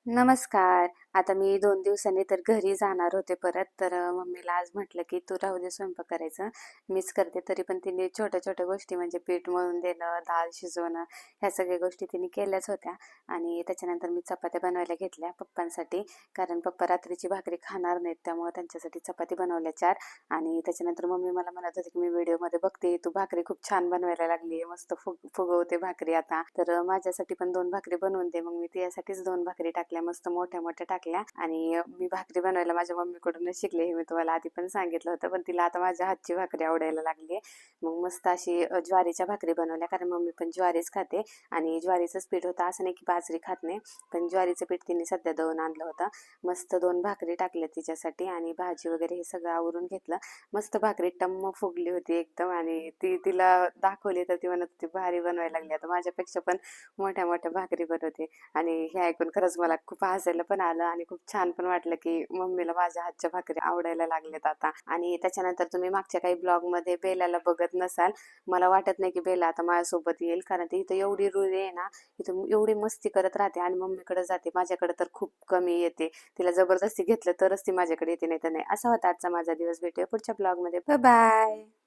नमस्कार. आता मी 2 दिवसांनी तर घरी जाणार होते परत. तर मम्मीला आज म्हटलं, की "तू राहू दे स्वयंपाक करायचं, मीच करते." तरी पण तिने छोट्या-छोट्या गोष्टी म्हणजे पीठ मळून देणं, डाळ शिजवणं, ह्या सगळ्या गोष्टी तिने केल्याच होत्या. आणि त्याच्यानंतर मी चपात्या बनवायला घेतल्या पप्पांसाठी. कारण पप्पा रात्रीची भाकरी खाणार नाहीत, त्यामुळं त्यांच्यासाठी चपाती बनवल्या 4. आणि त्याच्यानंतर मम्मी मला म्हणत होती, की "मी व्हिडिओमध्ये बघते, तू भाकरी खूप छान बनवायला लागली आहे, मस्त फुगवते भाकरी आता. तर माझ्यासाठी पण 2 भाकरी बनवून दे." मग मी तिच्यासाठीच 2 भाकरी टाकल्या, मस्त मोठ्या-मोठ्या टाकल्या. आणि मी भाकरी बनवायला माझ्या मम्मीकडूनच शिकले, हे मी तुम्हाला आधी पण सांगितलं होतं. पण तिला आता माझ्या हातची भाकरी आवडायला लागली आहे. मग मस्त अशी ज्वारीच्या भाकरी बनवल्या, कारण मम्मी पण ज्वारीच खाते. आणि ज्वारीचंच पीठ होतं, असं नाही की बाजरी खात नाही. पण ज्वारीचं पीठ तिने सध्या दळून आणलं होतं. मस्त 2 भाकरी टाकल्या तिच्यासाठी आणि भाजी वगैरे हे सगळं आवरून घेतलं. मस्त भाकरी टम्म फुगली होती एकदम. आणि ती तिला दाखवली तर ती म्हणत होती, "भारी बनवायला लागली, आता माझ्यापेक्षा पण मोठ्या-मोठ्या भाकरी बनवते." आणि हे ऐकून खरंच मला खूप हसायला पण आलं आणि खूप छान पण वाटलं, की मम्मीला माझ्या हातच्या भाकरी आवडायला लागल्यात आता. आणि त्याच्यानंतर तुम्ही मागच्या काही ब्लॉगमध्ये बेलाला बघत नसाल. मला वाटत नाही, की बेला आता माझ्यासोबत येईल, कारण ती इथं एवढी रुळी आहे ना, इथं एवढी मस्ती करत राहते आणि मम्मीकडे जाते. माझ्याकडे तर खूप कमी येते. तिला जबरदस्ती घेतलं तरच ती माझ्याकडे येते, नाही तर नाही. असा होता आजचा माझा दिवस. भेटूया पुढच्या ब्लॉगमध्ये. Bye bye.